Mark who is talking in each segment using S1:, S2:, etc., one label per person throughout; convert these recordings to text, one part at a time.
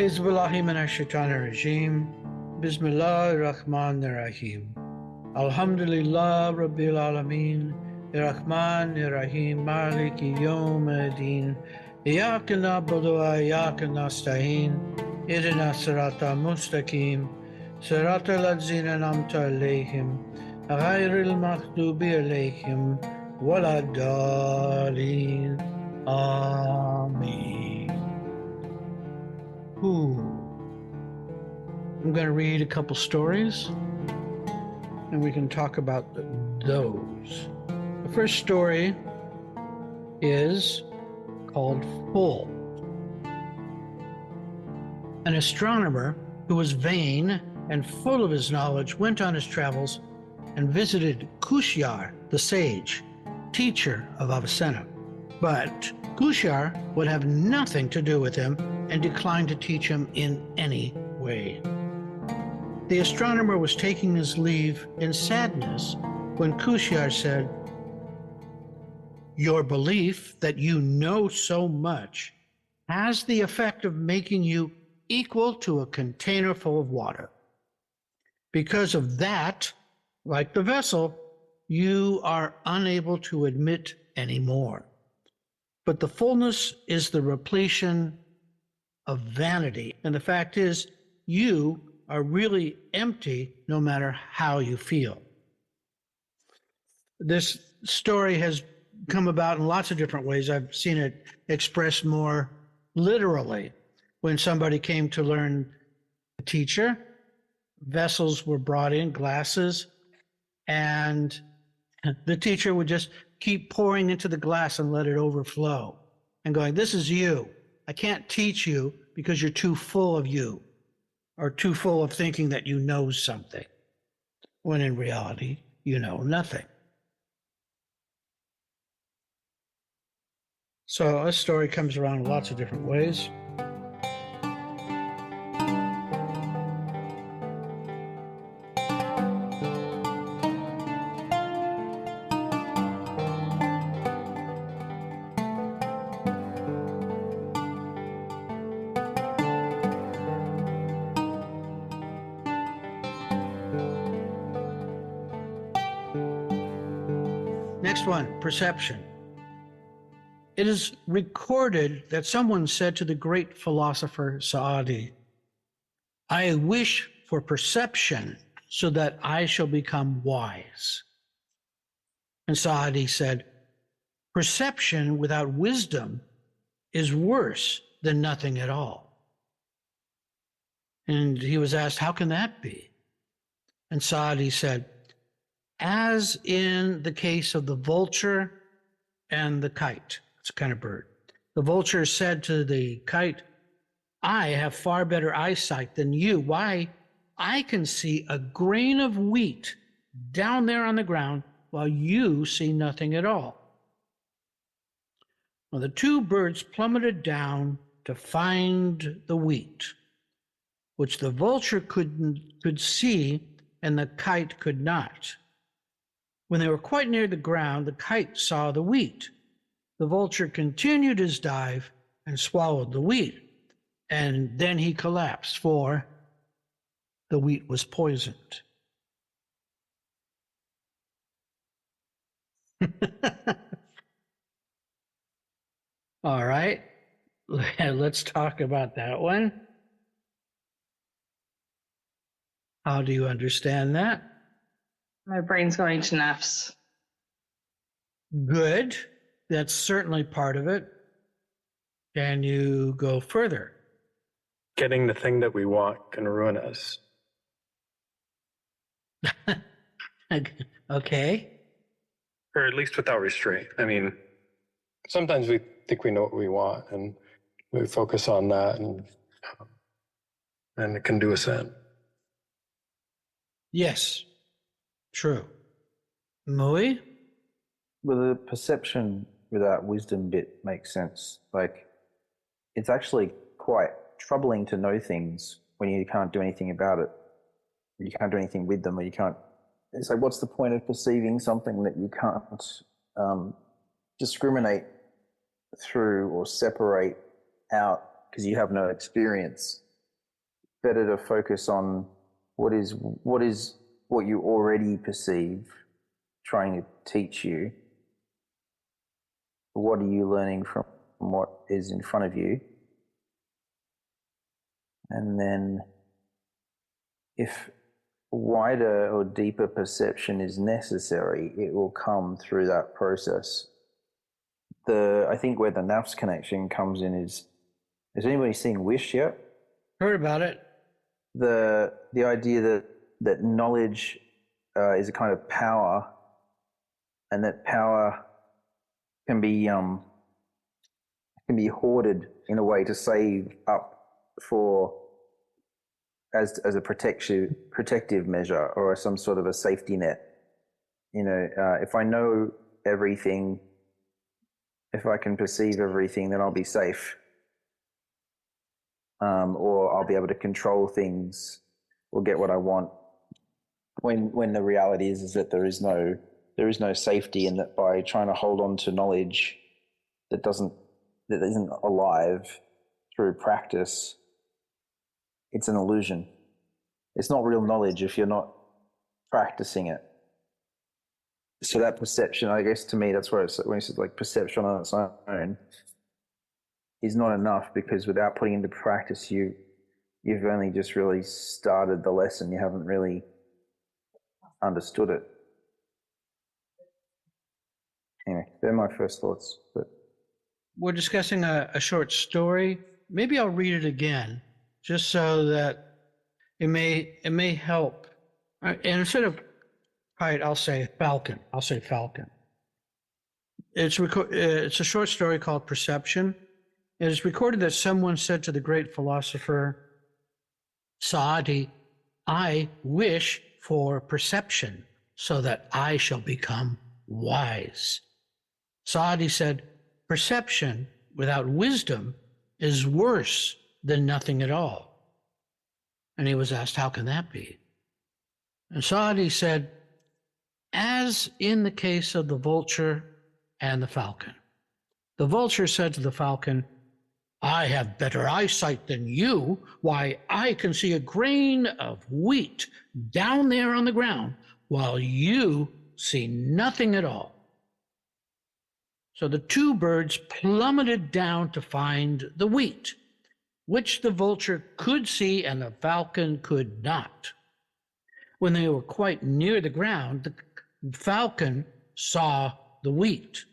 S1: أعوذ بالله من الشيطان الرجيم بسم الله الرحمن الرحيم الحمد لله رب العالمين الرحمن الرحيم مالك يوم الدين إياك نعبد وإياك نستعين اهدنا الصراط المستقيم صراط الذين أنعمت عليهم غير المغضوب عليهم ولا الضالين آمين. I'm going to read a couple stories and we can talk about those. The first story is called Full. An astronomer who was vain and full of his knowledge went on his travels and visited Kushyar, the sage, teacher of Avicenna. But Kushyar would have nothing to do with him and declined to teach him in any way. The astronomer was taking his leave in sadness when Kushyar said, "Your belief that you know so much has the effect of making you equal to a container full of water. Because of that, like the vessel, you are unable to admit any more. But the fullness is the repletion of vanity, and the fact is, you are really empty no matter how you feel." This story has come about in lots of different ways. I've seen it expressed more literally. When somebody came to learn a teacher, vessels were brought in, glasses, and the teacher would just keep pouring into the glass and let it overflow and going, "This is you. I can't teach you because you're too full of you or too full of thinking that you know something," when in reality, you know nothing. So a story comes around in lots of different ways. Next one, perception. It is recorded that someone said to the great philosopher Saadi, "I wish for perception so that I shall become wise." And Saadi said, "Perception without wisdom is worse than nothing at all." And he was asked, "How can that be?" And Saadi said, "As in the case of the vulture and the kite," it's a kind of bird. The vulture said to the kite, "I have far better eyesight than you. Why? I can see a grain of wheat down there on the ground while you see nothing at all." Well, the two birds plummeted down to find the wheat, which the vulture could see and the kite could not. When they were quite near the ground, the kite saw the wheat. The vulture continued his dive and swallowed the wheat, and then he collapsed, for the wheat was poisoned. All right, let's talk about that one. How do you understand that?
S2: My brain's going to naps.
S1: Good. That's certainly part of it. Can you go further?
S3: Getting the thing that we want can ruin us.
S1: Okay.
S3: Or at least without restraint. I mean, sometimes we think we know what we want and we focus on that and it can do us in.
S1: Yes, true. Mui?
S4: Well, the perception without wisdom bit makes sense. Like, it's actually quite troubling to know things when you can't do anything about it. You can't do anything with them, or you can't. It's like, what's the point of perceiving something that you can't discriminate through or separate out because you have no experience? better to focus on what is what you already perceive trying to teach you. What are you learning from what is in front of you? And then if wider or deeper perception is necessary, it will come through that process. I think where the nafs connection comes in is anybody seen Wish yet?
S1: Heard about it.
S4: The idea that knowledge is a kind of power, and that power can be hoarded in a way to save up for as a protective measure or some sort of a safety net. You know, if I know everything, if I can perceive everything, then I'll be safe. Or I'll be able to control things or get what I want. When the reality is that there is no safety, and that by trying to hold on to knowledge that isn't alive through practice, it's an illusion. It's not real knowledge if you're not practicing it. So that perception, I guess, to me, that's where it's when it's like perception on its own is not enough, because without putting into practice, you've only just really started the lesson. You haven't really understood it. Anyway, they're my first thoughts. But
S1: We're discussing a short story. Maybe I'll read it again, just so that it may help. And instead of kite, I'll say falcon. It's a short story called Perception. It is recorded that someone said to the great philosopher Saadi, "I wish for perception so that I shall become wise." Saadi said, "Perception without wisdom is worse than nothing at all." And he was asked, "How can that be?" And Saadi said, "As in the case of the vulture and the falcon. The vulture said to the falcon, 'I have better eyesight than you. Why, I can see a grain of wheat down there on the ground, while you see nothing at all.' So the two birds plummeted down to find the wheat, which the vulture could see and the falcon could not. When they were quite near the ground, the falcon saw the wheat.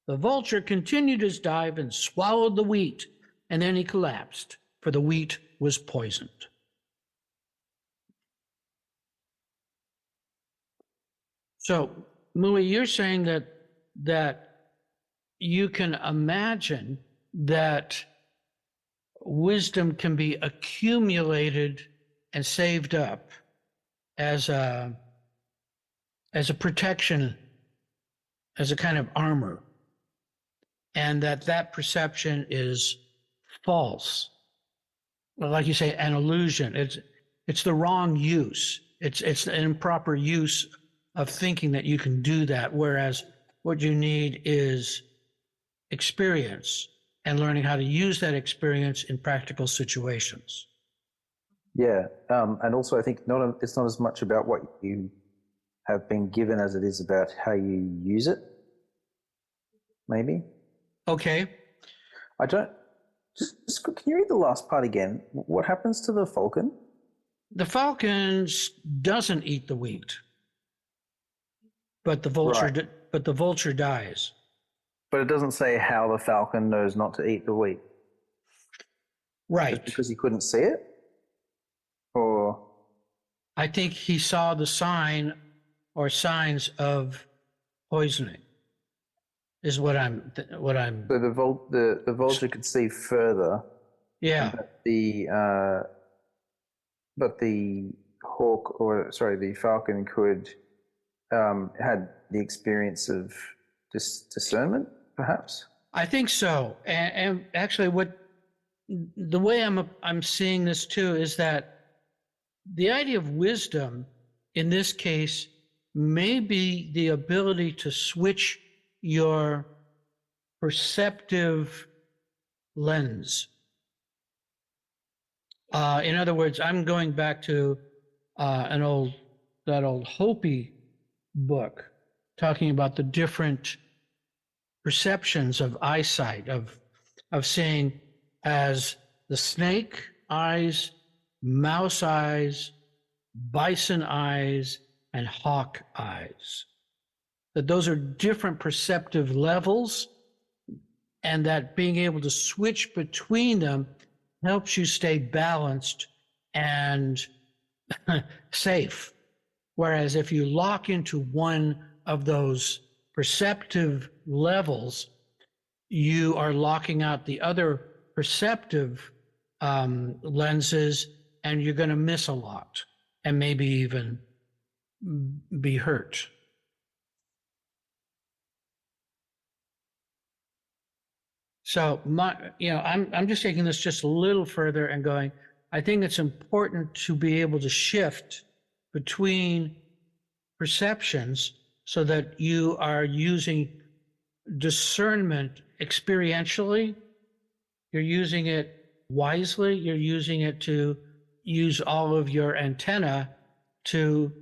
S1: The vulture continued his dive and swallowed the wheat, and then he collapsed, for the wheat was poisoned." So, Mui, you're saying that you can imagine that wisdom can be accumulated and saved up as a protection, as a kind of armor, and that perception is false. Well, like you say, an illusion. It's the wrong use. It's an improper use of thinking that you can do that, whereas what you need is experience and learning how to use that experience in practical situations.
S4: yeah, and also I think it's not as much about what you have been given as it is about how you use it. Maybe.
S1: Okay.
S4: I don't. Just, can you read the last part again? What happens to the falcon?
S1: The falcon doesn't eat the wheat, but the vulture
S4: Right.
S1: but the vulture dies.
S4: But it doesn't say how the falcon knows not to eat the wheat.
S1: Right.
S4: Just because he couldn't see it? Or
S1: I think he saw the sign or signs of poisoning. Is what I'm.
S4: so the vulture could see further,
S1: Yeah.
S4: but the hawk, or sorry, the falcon could had the experience of discernment, perhaps.
S1: I think so. And actually, the way I'm seeing this too is that the idea of wisdom in this case may be the ability to switch your perceptive lens. In other words, I'm going back to that old Hopi book, talking about the different perceptions of eyesight, of seeing as the snake eyes, mouse eyes, bison eyes, and hawk eyes. That those are different perceptive levels, and that being able to switch between them helps you stay balanced and safe. Whereas if you lock into one of those perceptive levels, you are locking out the other perceptive lenses, and you're going to miss a lot and maybe even be hurt. So I'm just taking this just a little further and going, I think it's important to be able to shift between perceptions so that you are using discernment experientially. You're using it wisely. You're using it to use all of your antenna to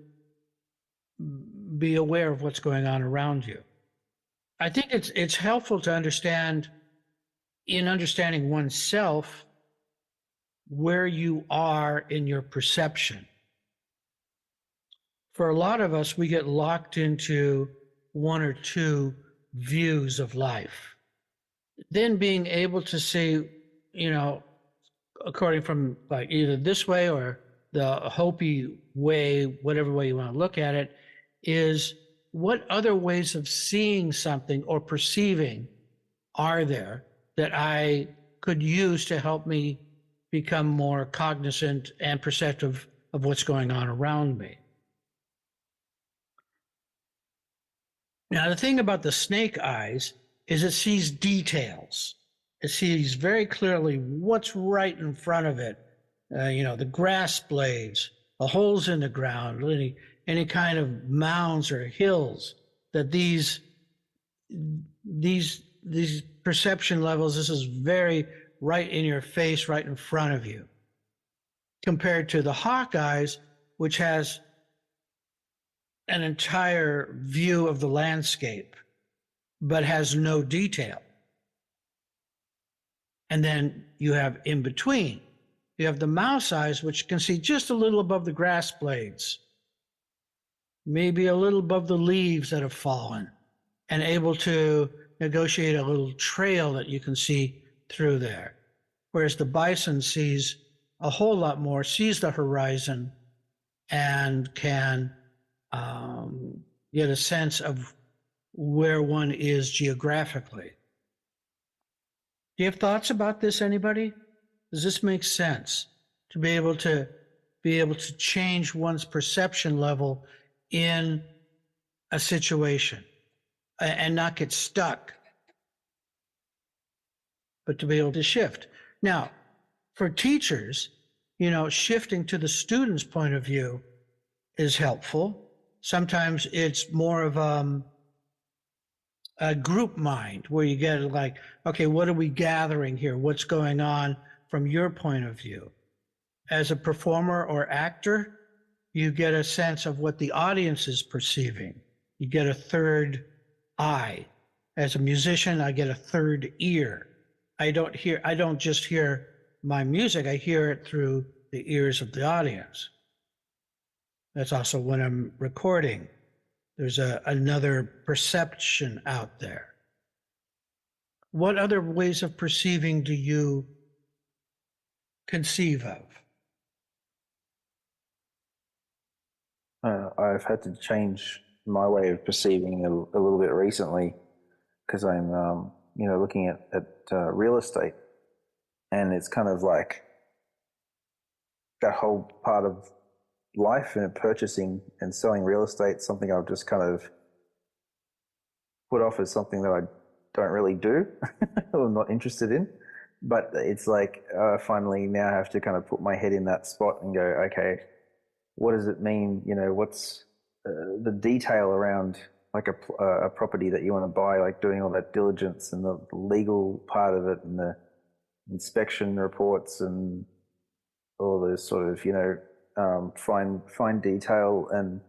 S1: be aware of what's going on around you. I think it's helpful to understand, in understanding oneself, where you are in your perception. For a lot of us, we get locked into one or two views of life. Then being able to see, according from like either this way or the Hopi way, whatever way you want to look at it, is what other ways of seeing something or perceiving are there that I could use to help me become more cognizant and perceptive of what's going on around me. Now, the thing about the snake eyes is it sees details. It sees very clearly what's right in front of it. The grass blades, the holes in the ground, any kind of mounds or hills that these perception levels, this is very right in your face, right in front of you. Compared to the hawk eyes, which has an entire view of the landscape, but has no detail. And then you have in between, you have the mouse eyes, which can see just a little above the grass blades, maybe a little above the leaves that have fallen, and able to negotiate a little trail that you can see through there. Whereas the bison sees a whole lot more, sees the horizon, and can get a sense of where one is geographically. Do you have thoughts about this, anybody? Does this make sense? To be able to change one's perception level in a situation and not get stuck, but to be able to shift. Now, for teachers, shifting to the student's point of view is helpful. Sometimes it's more of a group mind where you get like, okay, what are we gathering here? What's going on from your point of view? As a performer or actor, you get a sense of what the audience is perceiving. You get a third eye. As a musician, I get a third ear. I don't just hear my music, I hear it through the ears of the audience. That's also when I'm recording. There's another perception out there. What other ways of perceiving do you conceive of?
S4: I've had to change my way of perceiving a little bit recently because I'm, looking at real estate, and it's kind of like that whole part of life and purchasing and selling real estate, something I've just kind of put off as something that I don't really do or I'm not interested in. But it's like I finally now have to kind of put my head in that spot and go, okay, what does it mean? What's the detail around like a property that you want to buy, like doing all that diligence and the legal part of it and the inspection reports and all the sort of, fine detail and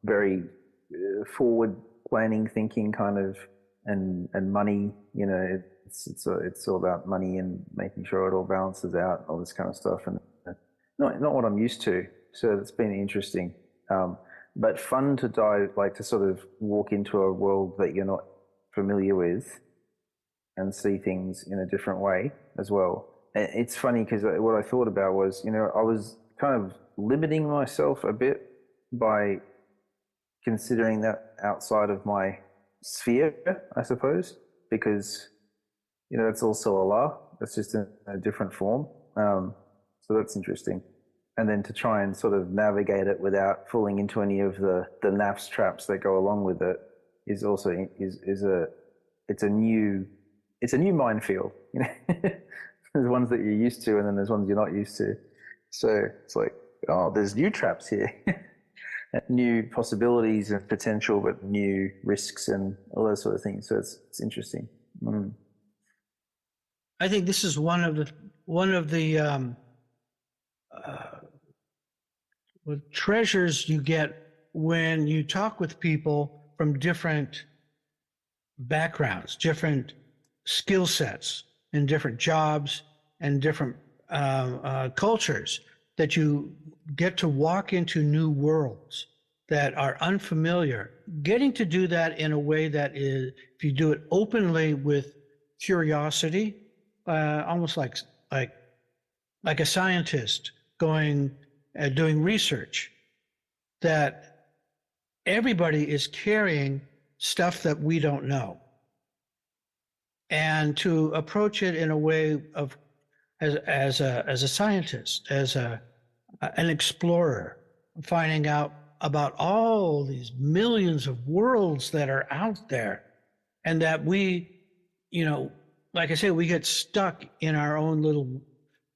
S4: very forward planning thinking kind of, and money. It's all about money and making sure it all balances out, all this kind of stuff, and not what I'm used to. So it's been interesting, but fun to to sort of walk into a world that you're not familiar with and see things in a different way as well. It's funny because what I thought about was, I was kind of limiting myself a bit by considering that outside of my sphere, I suppose, because, it's also Allah. It's just in a different form. So that's interesting. And then to try and sort of navigate it without falling into any of the nafs traps that go along with it is also it's a new minefield. There's ones that you're used to, and then there's ones you're not used to. So it's like, oh, there's new traps here, new possibilities and potential, but new risks and all those sort of things. So it's interesting. Mm.
S1: I think this is one of the treasures you get when you talk with people from different backgrounds, different skill sets, and different jobs and different cultures, that you get to walk into new worlds that are unfamiliar. Getting to do that in a way that is, if you do it openly with curiosity, almost like a scientist going doing research, that everybody is carrying stuff that we don't know, and to approach it in a way of as a scientist, as an explorer, finding out about all these millions of worlds that are out there, and that we, like I say, we get stuck in our own little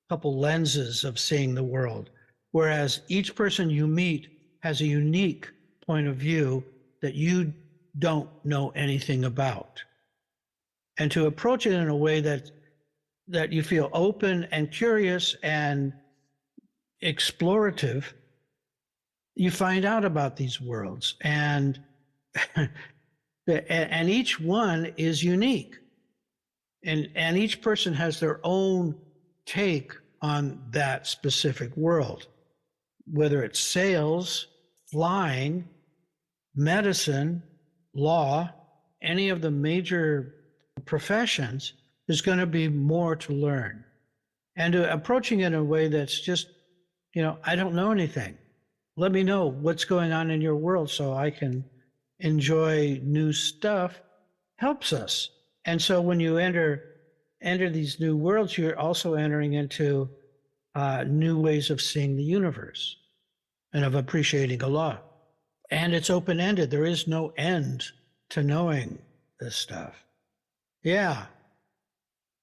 S1: couple lenses of seeing the world, whereas each person you meet has a unique point of view that you don't know anything about. And to approach it in a way that you feel open and curious and explorative, you find out about these worlds, and and each one is unique, and each person has their own take on that specific world, whether it's sales, flying, medicine, law, any of the major professions. There's going to be more to learn, and approaching it in a way that's just, I don't know anything. Let me know what's going on in your world so I can enjoy new stuff, helps us. And so when you enter these new worlds, you're also entering into new ways of seeing the universe and of appreciating Allah. And it's open-ended. There is no end to knowing this stuff. Yeah.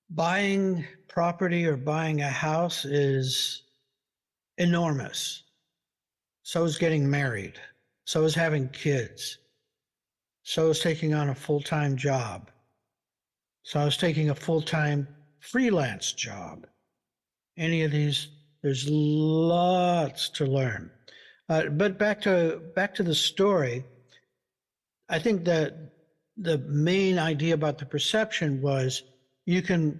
S1: Buying property or buying a house is enormous. So is getting married. So is having kids. So is taking on a full-time job. So is taking a full-time freelance job. Any of these, there's lots to learn. But back to the story, I think that the main idea about the perception was, you can,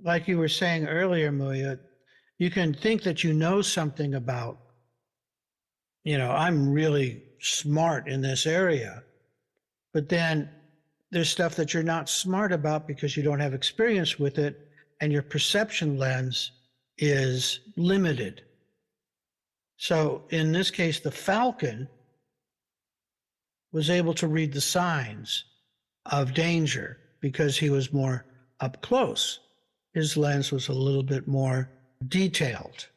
S1: like you were saying earlier, Muya, you can think that you know something about, I'm really smart in this area, but then there's stuff that you're not smart about because you don't have experience with it, and your perception lens is limited. So in this case, the falcon was able to read the signs of danger because he was more up close. His lens was a little bit more detailed.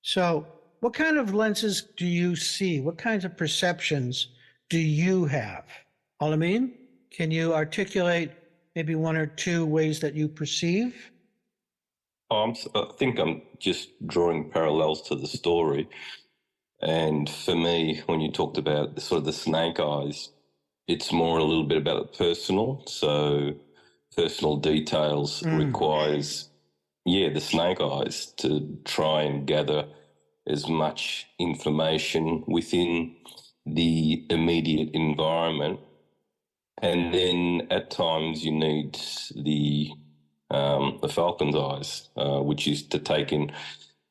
S1: So what kind of lenses do you see? What kinds of perceptions do you have? Alameen, can you articulate maybe one or two ways that you perceive?
S5: I think I'm just drawing parallels to the story. And for me, when you talked about sort of the snake eyes, it's more a little bit about the personal. So personal details requires the snake eyes to try and gather as much information within the immediate environment. And then at times you need the falcon's eyes, which is to take in,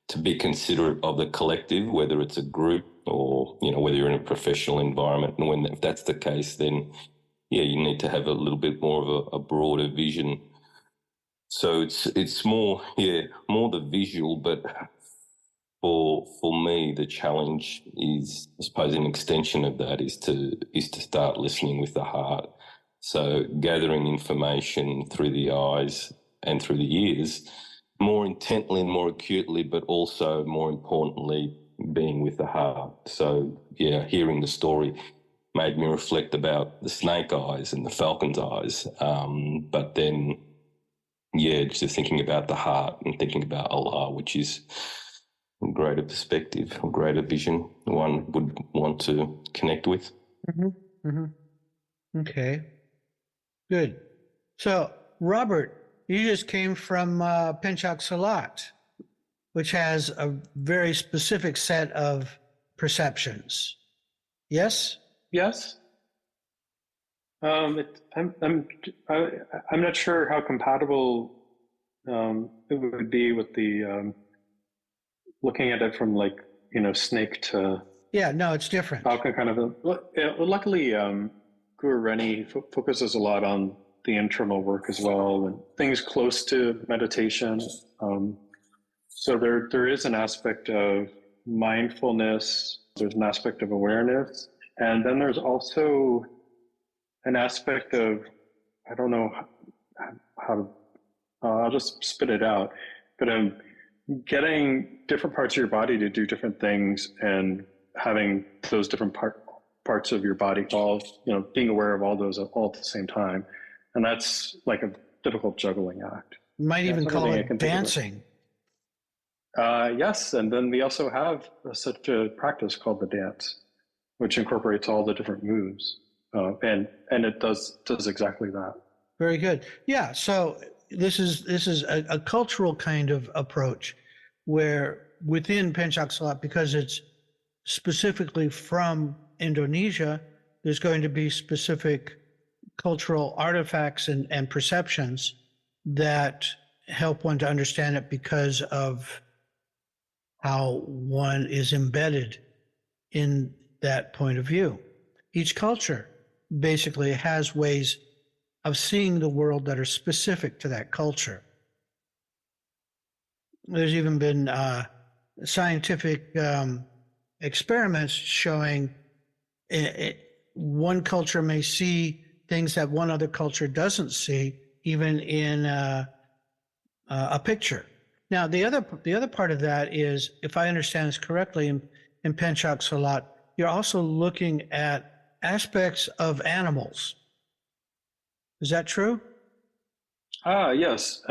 S5: to be considerate of the collective, whether it's a group or, whether you're in a professional environment. And if that's the case, then, you need to have a little bit more of a broader vision. So it's more the visual, but for me, the challenge is, I suppose, an extension of that is to start listening with the heart. So gathering information through the eyes and through the ears, more intently and more acutely, but also more importantly, being with the heart. So hearing the story made me reflect about the snake eyes and the falcon's eyes. But then, just thinking about the heart and thinking about Allah, which is a greater perspective, a greater vision one would want to connect with.
S1: Mm-hmm. Mm-hmm. Okay, good. So, Robert, you just came from Penchak Salat, which has a very specific set of perceptions. Yes?
S3: Yes. I'm not sure how compatible it would be with the looking at it from snake to
S1: No, it's different.
S3: falcon kind of. Luckily, Guru Reni focuses a lot on the internal work as well and things close to meditation. So there is an aspect of mindfulness. There's an aspect of awareness, and then there's also an aspect of, I don't know how to, I'll just spit it out, but getting different parts of your body to do different things and having those different parts of your body all, being aware of all those all at the same time. And that's like a difficult juggling act.
S1: You might even call it dancing.
S3: Yes, and then we also have such a practice called the dance, which incorporates all the different moves. And it does exactly that.
S1: Very good. Yeah. So this is a cultural kind of approach where within Pencak Silat, because it's specifically from Indonesia, there's going to be specific cultural artifacts and perceptions that help one to understand it because of how one is embedded in that point of view. Each culture basically has ways of seeing the world that are specific to that culture. There's even been scientific experiments showing one culture may see things that one other culture doesn't see, even in a picture. Now, the other part of that is, if I understand this correctly, in Pencak Silat, you're also looking at aspects of animals. Is that true?
S3: Yes.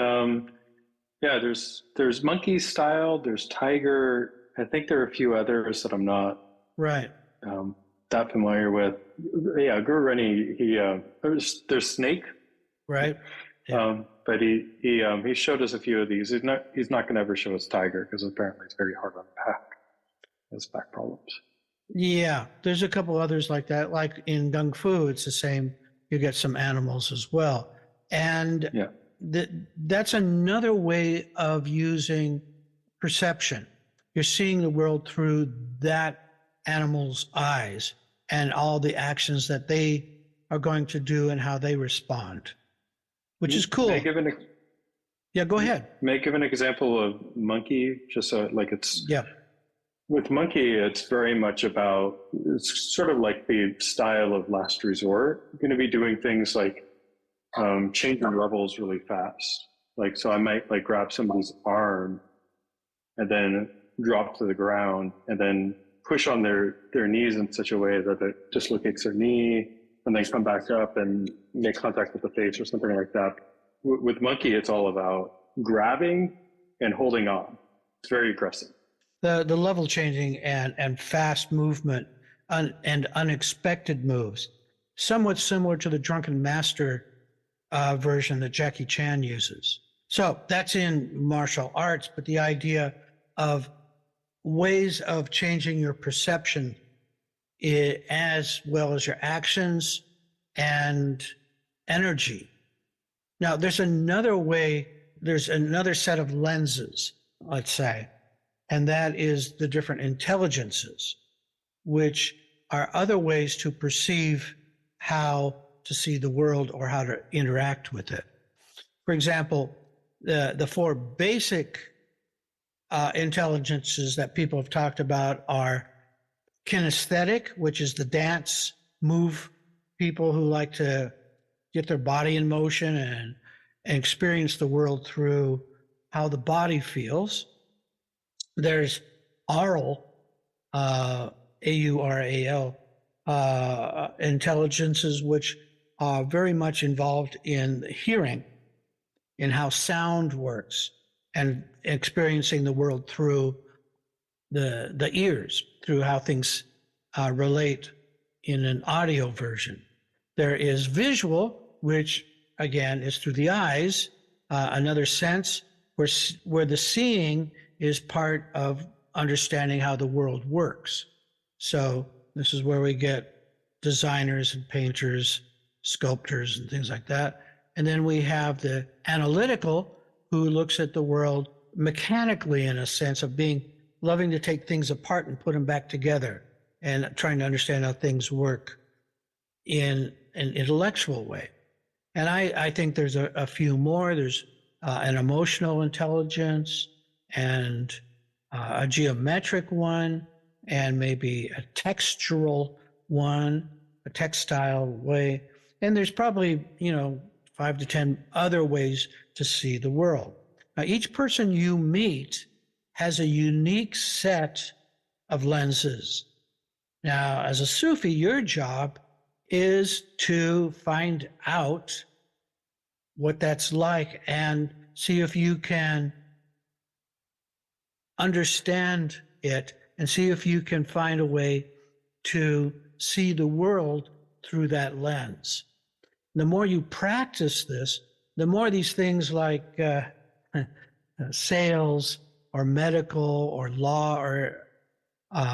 S3: There's monkey style, there's tiger. I think there are a few others that I'm not
S1: right
S3: that familiar with. Yeah, Guru Reni, there's snake.
S1: Right. Yeah.
S3: But he showed us a few of these. He's not going to ever show us tiger because apparently it's very hard on the back. Has back problems.
S1: Yeah, there's a couple others like that. Like in Kung Fu, it's the same. You get some animals as well. And that's another way of using perception. You're seeing the world through that animal's eyes and all the actions that they are going to do and how they respond, which is cool. Go ahead.
S3: May I give an example of monkey? Just so it's...
S1: Yeah.
S3: With monkey, it's very much about, it's sort of like the style of last resort. You're going to be doing things like changing levels really fast. So I might grab somebody's arm and then drop to the ground and then push on their knees in such a way that it dislocates their knee and then come back up and make contact with the face or something like that. With monkey, it's all about grabbing and holding on. It's very aggressive.
S1: The level changing and fast movement and unexpected moves, somewhat similar to the Drunken Master version that Jackie Chan uses. So that's in martial arts, but the idea of ways of changing your perception as well as your actions and energy. Now, there's another way, there's another set of lenses, let's say, and that is the different intelligences, which are other ways to perceive how to see the world or how to interact with it. For example, the four basic intelligences that people have talked about are kinesthetic, which is the dance, move people who like to get their body in motion and experience the world through how the body feels. There's aural, A-U-R-A-L, intelligences, which are very much involved in hearing, in how sound works, and experiencing the world through the ears, through how things relate in an audio version. There is visual, which again is through the eyes, another sense where the seeing is part of understanding how the world works. So this is where we get designers and painters, sculptors and things like that. And then we have the analytical, who looks at the world mechanically, in a sense of loving to take things apart and put them back together and trying to understand how things work in an intellectual way. And I think there's a few more. There's an emotional intelligence and a geometric one, and maybe a textural one, a textile way. And there's probably, 5 to 10 other ways to see the world. Now, each person you meet has a unique set of lenses. Now, as a Sufi, your job is to find out what that's like and see if you can understand it and see if you can find a way to see the world through that lens. The more you practice this, the more these things like sales or medical or law or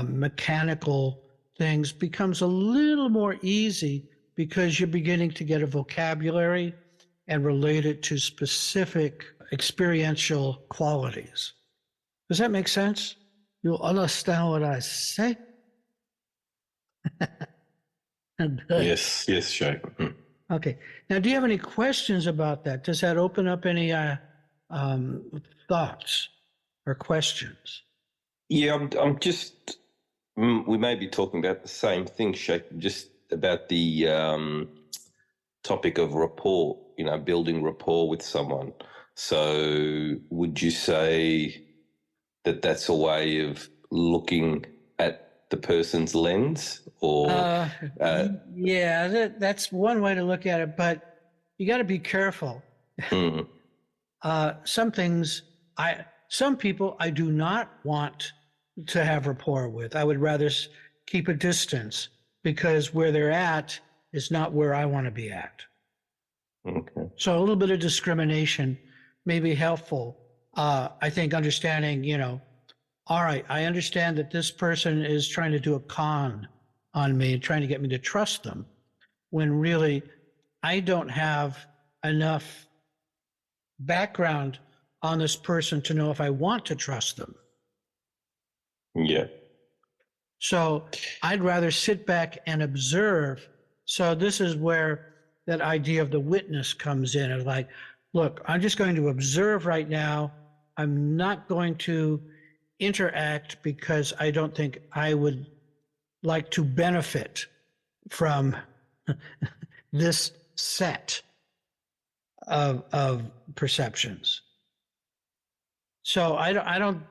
S1: mechanical things becomes a little more easy, because you're beginning to get a vocabulary and relate it to specific experiential qualities. Does that make sense? You understand what I say?
S5: Yes, Shaykh.
S1: Okay. Now, do you have any questions about that? Does that open up any thoughts or questions?
S5: Yeah, I'm just, we may be talking about the same thing, Shaykh, just about the topic of rapport, building rapport with someone. So would you say that that's a way of looking at the person's lens, or?
S1: Yeah, that's one way to look at it, but you got to be careful. Some people I do not want to have rapport with. I would rather keep a distance, because where they're at is not where I want to be at.
S5: Okay.
S1: So a little bit of discrimination may be helpful. I think understanding, all right, I understand that this person is trying to do a con on me, trying to get me to trust them, when really I don't have enough background on this person to know if I want to trust them.
S5: Yeah.
S1: So I'd rather sit back and observe. So this is where that idea of the witness comes in. Of like, look, I'm just going to observe right now. I'm not going to interact, because I don't think I would like to benefit from this set of perceptions. So I don't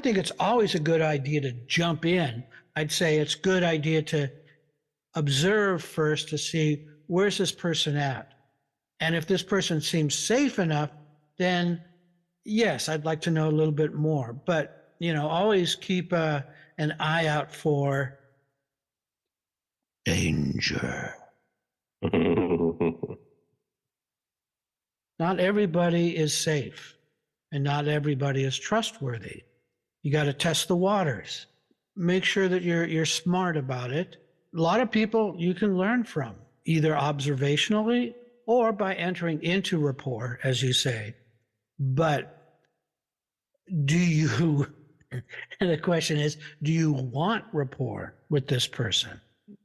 S1: think it's always a good idea to jump in. I'd say it's a good idea to observe first to see, where's this person at? And if this person seems safe enough, then yes, I'd like to know a little bit more. But, always keep an eye out for danger. Not everybody is safe and not everybody is trustworthy. You got to test the waters. Make sure that you're smart about it. A lot of people you can learn from, either observationally or by entering into rapport, as you say. But do you, and the question is, do you want rapport with this person?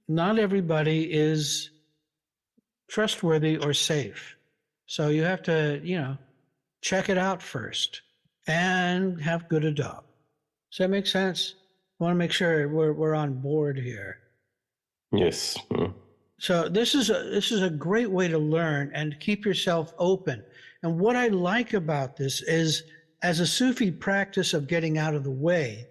S1: Not everybody is trustworthy or safe. So you have to, check it out first and have good ado. Does that make sense? I want to make sure we're on board here.
S5: Yes.
S1: So this is a great way to learn and to keep yourself open. And what I like about this is, as a Sufi practice of getting out of the way,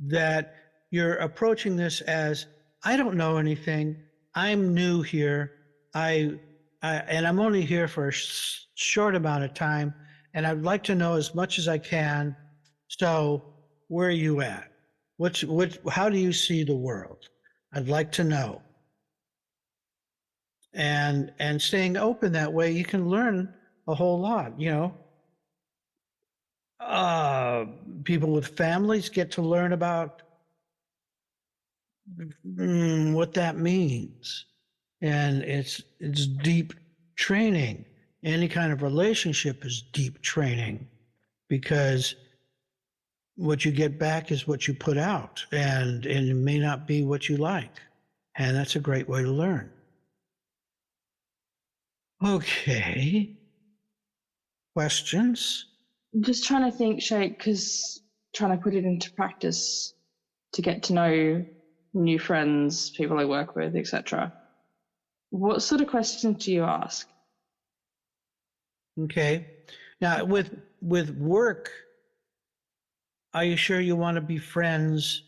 S1: that you're approaching this as, I don't know anything. I'm new here. And I'm only here for a short amount of time, and I'd like to know as much as I can. So where are you at? How do you see the world? I'd like to know. And staying open that way, you can learn a whole lot. People with families get to learn about what that means. And it's deep training. Any kind of relationship is deep training, because what you get back is what you put out, and it may not be what you like. And that's a great way to learn. Okay. Questions?
S2: I'm just trying to think, Sheikh, because trying to put it into practice to get to know new friends, people I work with, etc. What sort of questions do you ask?
S1: Okay. Now, with work, are you sure you want to be friends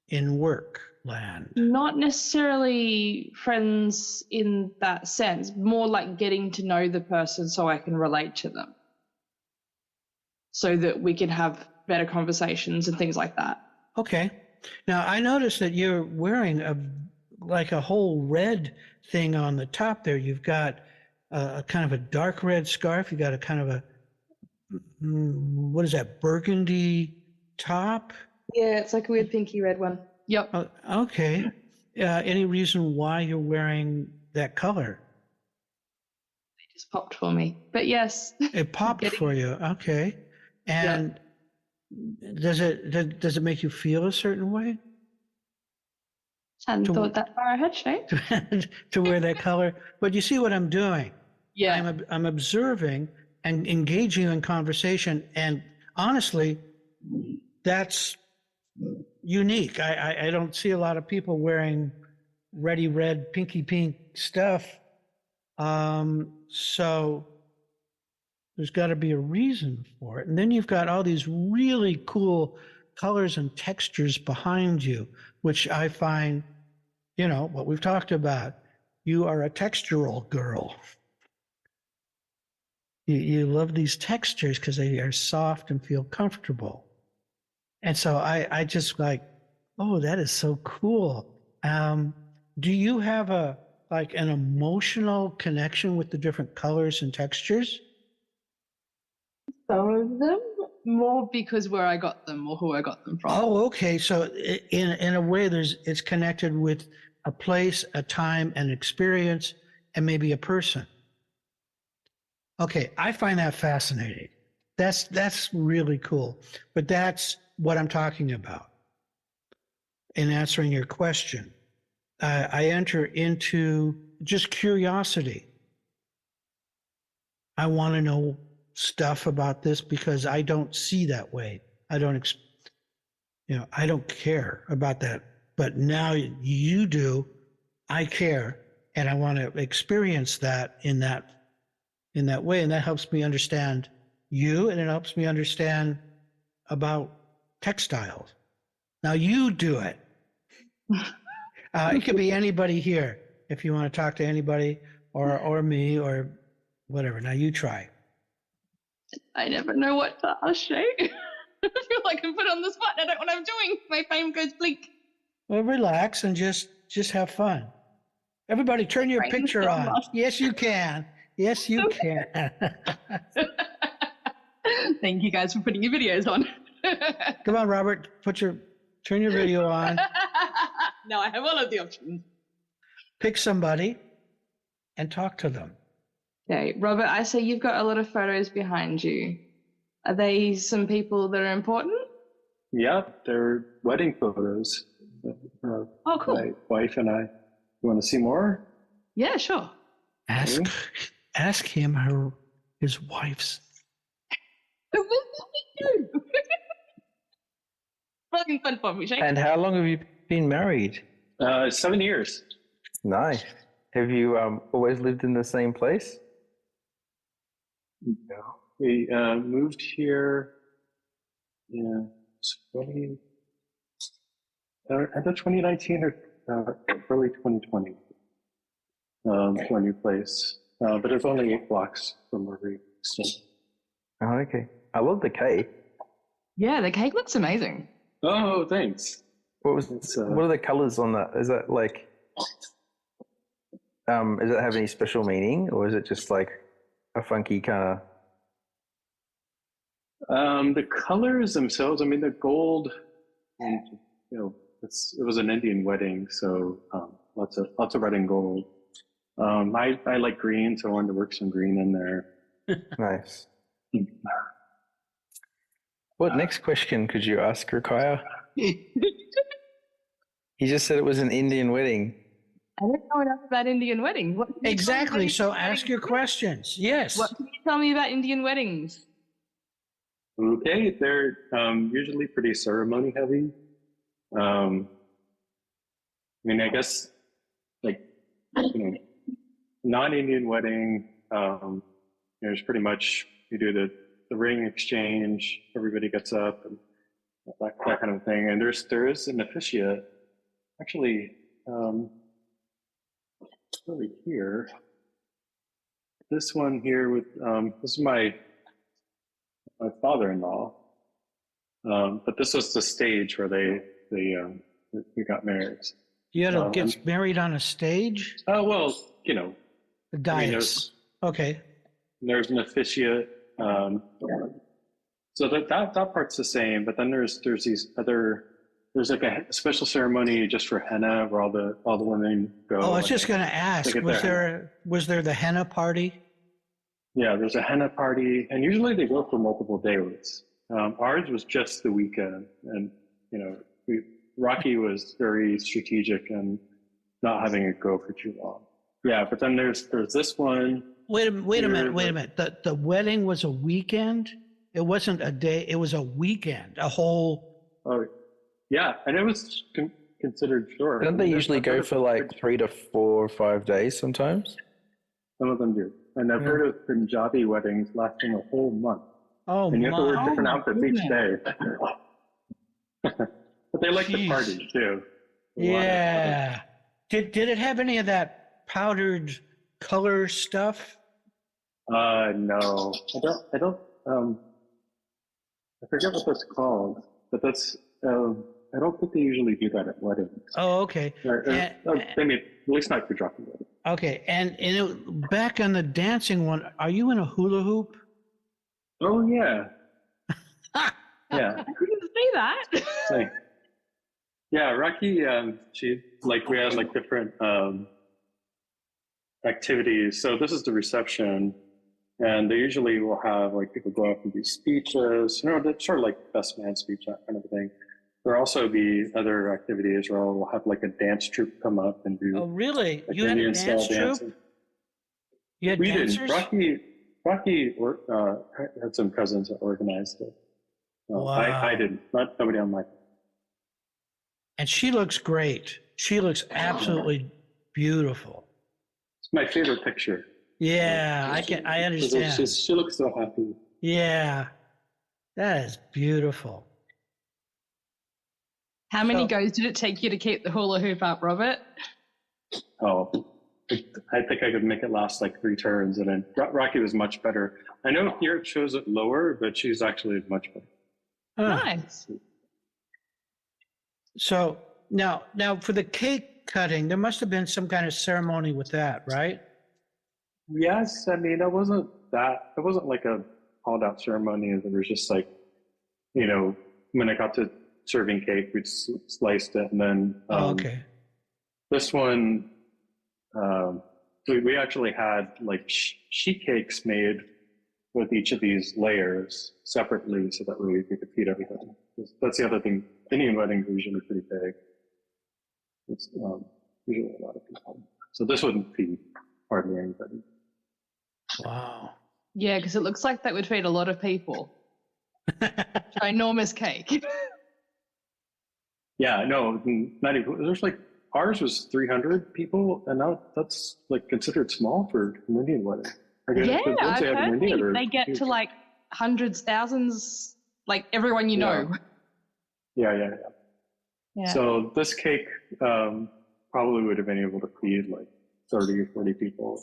S1: in work land?
S2: Not necessarily friends in that sense, more like getting to know the person so I can relate to them, so that we can have better conversations and things like that.
S1: Okay. Now, I noticed that you're wearing a whole red thing on the top there. You've got a kind of a dark red scarf. You got a kind of a, what is that, burgundy top?
S2: Yeah, it's like a weird pinky red one. Yep.
S1: Okay. Any reason why you're wearing that color?
S2: It just popped for me. But yes.
S1: It popped for you. Okay. And does it make you feel a certain way?
S2: Hadn't thought that far ahead, Shay.
S1: To wear that color? But you see what I'm doing?
S2: Yeah.
S1: I'm observing and engaging in conversation, and honestly, that's unique. I don't see a lot of people wearing reddy red, pinky pink stuff. So there's got to be a reason for it. And then you've got all these really cool colors and textures behind you, which I find, what we've talked about. You are a textural girl. You love these textures because they are soft and feel comfortable. And so I just like, oh, that is so cool. Do you have an emotional connection with the different colors and textures?
S2: Some of them, more because where I got them or who I got them from.
S1: Oh, okay. So in a way, it's connected with a place, a time, an experience, and maybe a person. Okay, I find that fascinating. That's really cool. But that's what I'm talking about in answering your question. I enter into just curiosity. I want to know stuff about this because I don't see that way. I don't care about that. But now you do. I care, and I want to experience that in that way, and that helps me understand you, and it helps me understand about textiles. Now you do it. It could be anybody here if you want to talk to anybody or me or whatever. Now you try.
S2: I never know what to ask, Shay. I feel like I'm put on the spot. I don't know what I'm doing. My phone goes blink.
S1: Well, relax and just have fun. Everybody turn your picture on. Yes, you can. Yes, you can.
S2: Thank you guys for putting your videos on.
S1: Come on, Robert. Turn your video on.
S2: Now I have all of the options.
S1: Pick somebody and talk to them.
S2: Okay, Robert, I see you've got a lot of photos behind you. Are they some people that are important?
S3: Yeah, they're wedding photos.
S2: Oh, cool.
S3: My wife and I. You want to see more?
S2: Yeah, sure.
S1: Ask him his wife's.
S2: Fucking fun for me, Shane.
S4: And how long have you been married?
S3: 7 years.
S4: Nice. Have you always lived in the same place?
S3: No. We moved here in either 2019 or early 2020 to a new place. But it's only 8 blocks from where we stay.
S4: Oh, okay. I love the cake.
S2: Yeah, the cake looks amazing.
S3: Oh, thanks.
S4: What are the colors on that? Is that like, does it have any special meaning, or is it just like a funky kind of?
S3: The colors themselves, I mean, the gold, and, you know, it was an Indian wedding, so lots of red and gold. I like green, so I wanted to work some green in there.
S4: Nice. What next question could you ask, Rakaya? He just said it was an Indian wedding.
S2: I don't know enough about Indian weddings. What can you tell me
S1: Exactly.
S2: about
S1: So
S2: Indian
S1: ask
S2: weddings?
S1: your questions. Yes.
S2: What can you tell me about Indian weddings?
S3: Okay, they're usually pretty ceremony heavy. I mean, I guess like, you know, non-Indian wedding, there's pretty much you do the ring exchange, everybody gets up and that kind of thing. And there is an officiate, actually, over here. This one here with this is my father-in-law, but this was the stage where we got married.
S1: You had to get married on a stage?
S3: Oh well, you know,
S1: The
S3: I mean,
S1: diets. Okay.
S3: there's an officiate. So that part's the same, but then there's these other. There's like a special ceremony just for henna where all the women go.
S1: Oh, I was just going to ask, was there the henna party?
S3: Yeah, there's a henna party, and usually they go for multiple days. Ours was just the weekend, and you know, Rocky was very strategic and not having it go for too long. Yeah, but then there's this one.
S1: Wait a minute. The wedding was a weekend? It wasn't a day, it was a weekend, a whole.
S3: Oh, yeah, and it was considered short.
S4: Don't they usually go for like 3 to 4 or 5 days sometimes?
S3: Some of them do. And I've heard of Punjabi weddings lasting a whole month.
S1: Oh,
S3: and you have to wear
S1: my.
S3: different outfits each day. But they like the party too.
S1: Yeah. Did it have any of that powdered color stuff?
S3: No. I don't I forget what that's called, but that's I don't think they usually do that at weddings.
S1: Oh, okay.
S3: I mean, at least not for dropping wedding.
S1: Okay, and back on the dancing one, are you in a hula hoop?
S3: Oh yeah. Yeah.
S2: I couldn't see that.
S3: Like, yeah, Rocky, she we had like different activities. So this is the reception, and they usually will have like people go up and do speeches, you know, sort of like best man speech, that kind of thing. There'll also be other activities where we'll have like a dance troupe come up and do.
S1: Oh, really?
S3: Like
S1: You had a
S3: Indian
S1: dance
S3: style
S1: troupe?
S3: dancing.
S1: You had
S3: We
S1: dancers?
S3: didn't. Rocky had some cousins that organized it.
S1: Wow.
S3: I didn't. Nobody on my.
S1: And she looks great. She looks absolutely beautiful.
S3: It's my favorite picture.
S1: Yeah, I understand.
S3: She looks so happy.
S1: Yeah, that is beautiful.
S2: How many goes did it take you to keep the hula hoop up, Robert?
S3: Oh, I think I could make it last like 3 turns, and then Rocky was much better. I know here it shows it lower, but she's actually much better.
S2: Nice.
S1: So now for the cake cutting, there must have been some kind of ceremony with that, right?
S3: Yes, I mean, it wasn't like a called out ceremony. It was just like, when I got to serving cake, we sliced it. And then
S1: Okay.
S3: this one, we actually had like sheet cakes made with each of these layers separately so that we could feed everything. That's the other thing. Indian weddings are usually pretty big. It's usually a lot of people. So this wouldn't feed hardly anybody.
S1: Wow.
S2: Yeah, because it looks like that would feed a lot of people. Ginormous cake.
S3: Yeah, no, not even. There's like ours was 300 people, and now that's like considered small for an Indian wedding.
S2: Yeah,
S3: the ones
S2: I've
S3: they have in
S2: heard
S3: India are
S2: they get
S3: huge.
S2: to like hundreds, thousands, like everyone you know.
S3: Yeah.
S2: Yeah.
S3: So this cake probably would have been able to feed like 30 or 40 people.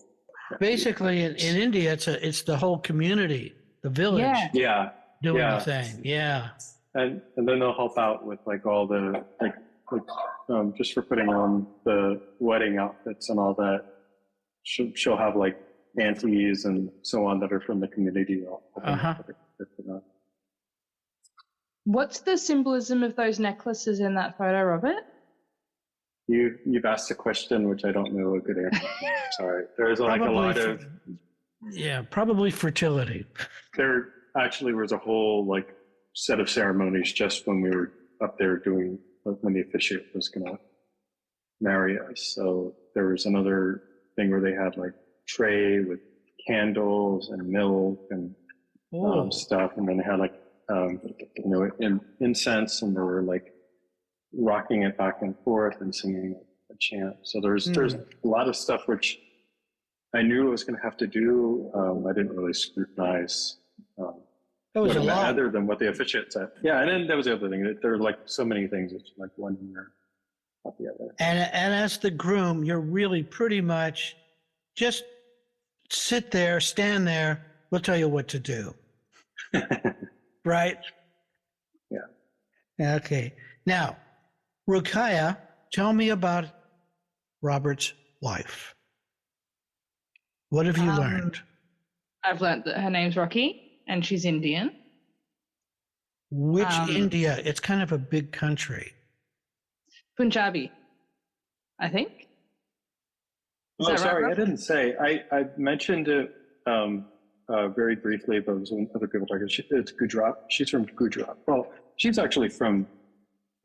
S1: Basically, in India, it's the whole community, the village
S2: Yeah.
S1: doing the thing. Yeah.
S3: And then they'll help out with like all the like just for putting on the wedding outfits and all that. She'll have like aunties and so on that are from the community.
S2: What's the symbolism of those necklaces in that photo, Robert?
S3: You've asked a question which I don't know a good answer to. Sorry. There's like a lot of
S1: probably fertility.
S3: There actually was a whole like set of ceremonies just when we were up there doing when the officiant was gonna marry us. So there was another thing where they had like tray with candles and milk and stuff, and then they had like incense, and they were like rocking it back and forth and singing a chant. So there's a lot of stuff which I knew I was going to have to do. I didn't really scrutinize
S1: That was a lot.
S3: other than what the officiant said. Yeah, and then that was the other thing. There were like so many things. It's like one year, not the other.
S1: And as the groom, you're really pretty much just sit there, stand there. We'll tell you what to do. Right?
S3: Yeah.
S1: Okay. Now, Ruqayya, tell me about Robert's wife. What have you learned?
S2: I've learned that her name's Rocky and she's Indian.
S1: Which India? It's kind of a big country.
S2: Punjabi, I think. Is that
S3: sorry,
S2: right,
S3: I didn't say. I mentioned it very briefly, but it was when other people talking. It's Gujarat. She's from Gujarat. Well, she's actually from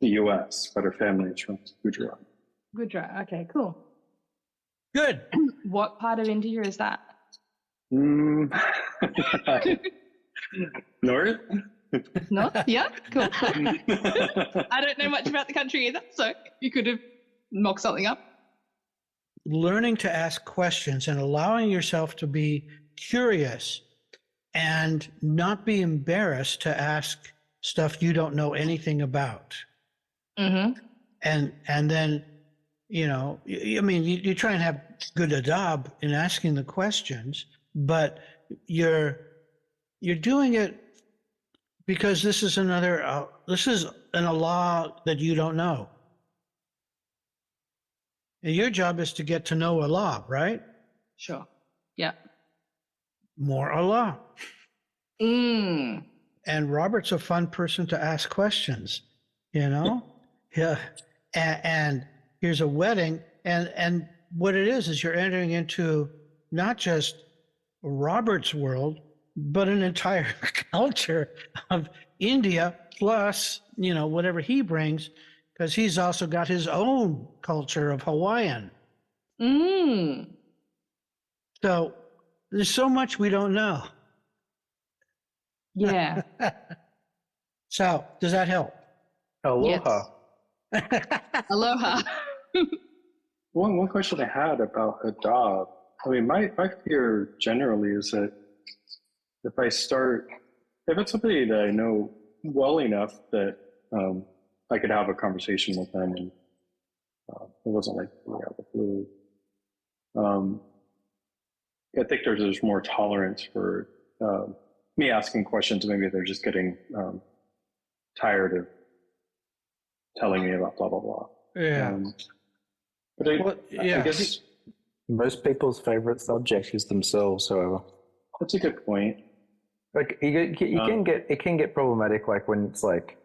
S3: the U.S., but her family is from Gujarat.
S2: Gujarat. Okay, cool.
S1: Good.
S2: What part of India is that?
S3: North?
S2: North? Yeah, cool. I don't know much about the country either, so you could have mocked something up.
S1: Learning to ask questions and allowing yourself to be curious and not be embarrassed to ask stuff you don't know anything about.
S2: Mm-hmm.
S1: And then, you try and have good adab in asking the questions, but you're doing it because this is an Allah that you don't know. And your job is to get to know Allah, right?
S2: Sure. Yeah.
S1: More Allah.
S2: Mm.
S1: And Robert's a fun person to ask questions, Yeah. And here's a wedding. And what it is you're entering into not just Robert's world, but an entire culture of India, plus, whatever he brings, because he's also got his own culture of Hawaiian.
S2: Mm.
S1: So there's so much we don't know.
S2: Yeah.
S1: So does that help?
S4: Aloha.
S2: Yes. Aloha.
S3: One question I had about adab. I mean, my fear generally is that if it's somebody that I know well enough that I could have a conversation with them, and it wasn't like out of the blue. I think there's more tolerance for me asking questions. Maybe they're just getting tired of telling me about blah blah blah.
S1: Yeah.
S3: But I guess
S4: Most people's favorite subject is themselves, however.
S3: That's a good point.
S4: Like you can get it can get problematic, like when it's like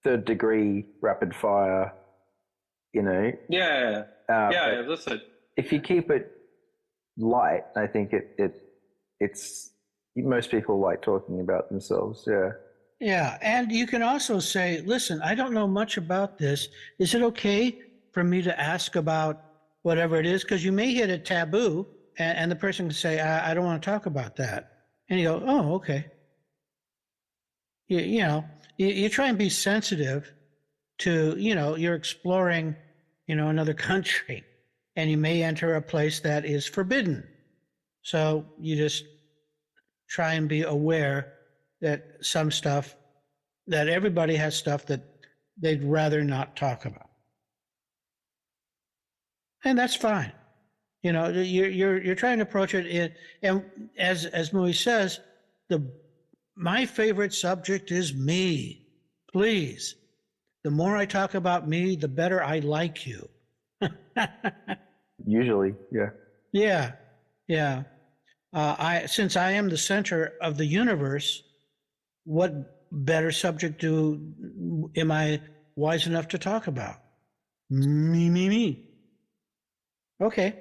S4: third degree rapid fire, you know.
S3: Yeah, yeah. That's it.
S4: If you keep it light, I think it's most people like talking about themselves. Yeah.
S1: Yeah, and you can also say, listen, I don't know much about this. Is it okay for me to ask about whatever it is? Because you may hit a taboo, and the person can say, I don't want to talk about that. And you go, oh, okay. You try and be sensitive to, you're exploring, another country, and you may enter a place that is forbidden. So you just try and be aware that some stuff, that everybody has stuff that they'd rather not talk about. And that's fine. You're trying to approach it and as Mui says, my favorite subject is me. Please. The more I talk about me, the better I like you.
S4: Usually, yeah.
S1: Yeah. Yeah. Since I am the center of the universe, what better subject am I wise enough to talk about? Me. Okay.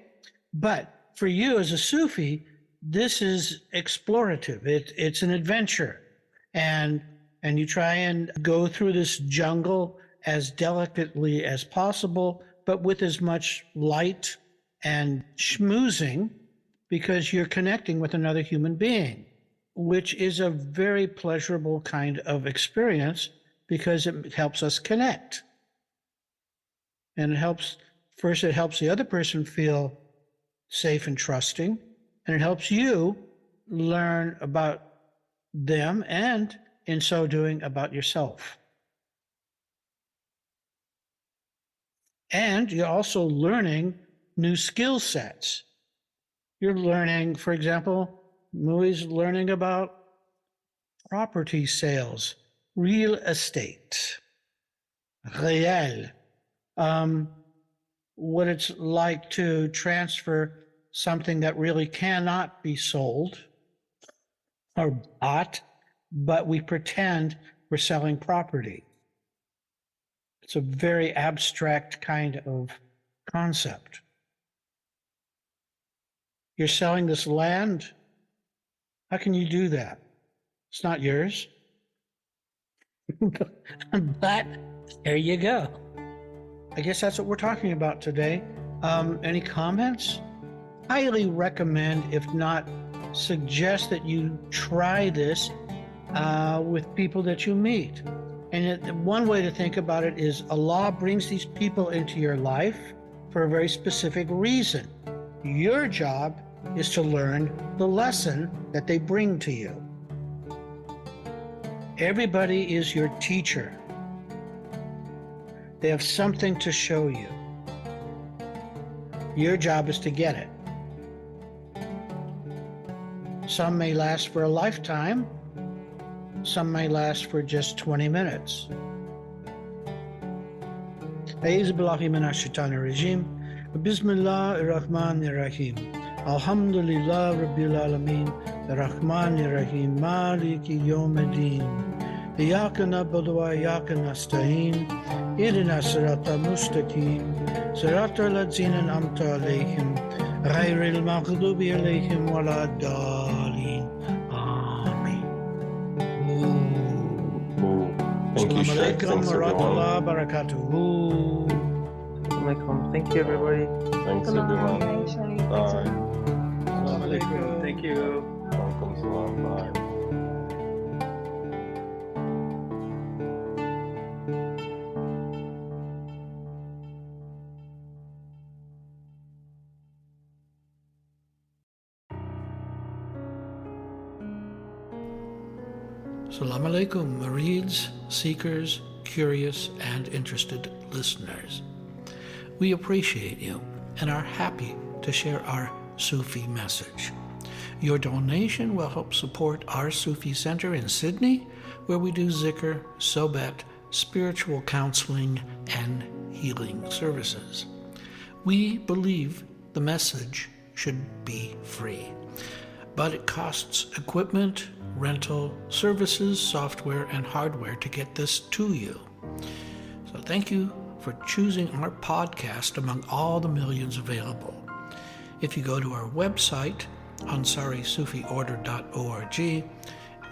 S1: But for you as a Sufi, this is explorative. It's an adventure. And you try and go through this jungle as delicately as possible, but with as much light and schmoozing, because you're connecting with another human being, which is a very pleasurable kind of experience because it helps us connect. And it helps the other person feel safe and trusting, and it helps you learn about them and, in so doing, about yourself. And you're also learning new skill sets. You're learning, for example, Mui's learning about property sales, real estate, réel, what it's like to transfer something that really cannot be sold or bought, but we pretend we're selling property. It's a very abstract kind of concept. You're selling this land. How can you do that? It's not yours. But there you go. I guess that's what we're talking about today. Any comments? Highly recommend, if not suggest, that you try this with people that you meet. And one way to think about it is Allah brings these people into your life for a very specific reason. Your job is to learn the lesson that they bring to you. Everybody is your teacher. They have something to show you. Your job is to get it. Some may last for a lifetime. Some may last for just 20 minutes. أعوذ بالله من الشيطان الرجيم بسم الله الرحمن الرحيم الحمد لله رب العالمين الرحمن الرحيم مالك يوم الدين إياك نعبد وإياك نستعين اهدنا الصراط المستقيم صراط الذين أنعمت عليهم غير المغضوب عليهم ولا الضالين آمين.
S5: Thank you,
S1: Salaam
S5: Sheikh.
S1: Alaykum
S5: Thanks,
S1: wa
S5: everyone.
S1: rahmatullahi wa barakatuhu.
S4: Assalamualaikum. Thank you, everybody.
S5: Thanks, everyone.
S2: Thanks, Shani. Thanks,
S5: Bye.
S2: everyone.
S3: Assalamu alaikum. Thank you.
S5: Walaikum salam. Bye.
S1: Salaam Alaykum, murids, seekers, curious, and interested listeners. We appreciate you and are happy to share our Sufi message. Your donation will help support our Sufi Center in Sydney, where we do zikr, sohbet, spiritual counseling, and healing services. We believe the message should be free. But it costs equipment, rental, services, software, and hardware to get this to you. So thank you for choosing our podcast among all the millions available. If you go to our website, AnsariSufiOrder.org,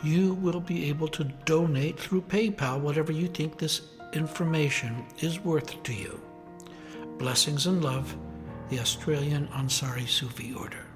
S1: you will be able to donate through PayPal whatever you think this information is worth to you. Blessings and love, the Australian Ansari Sufi Order.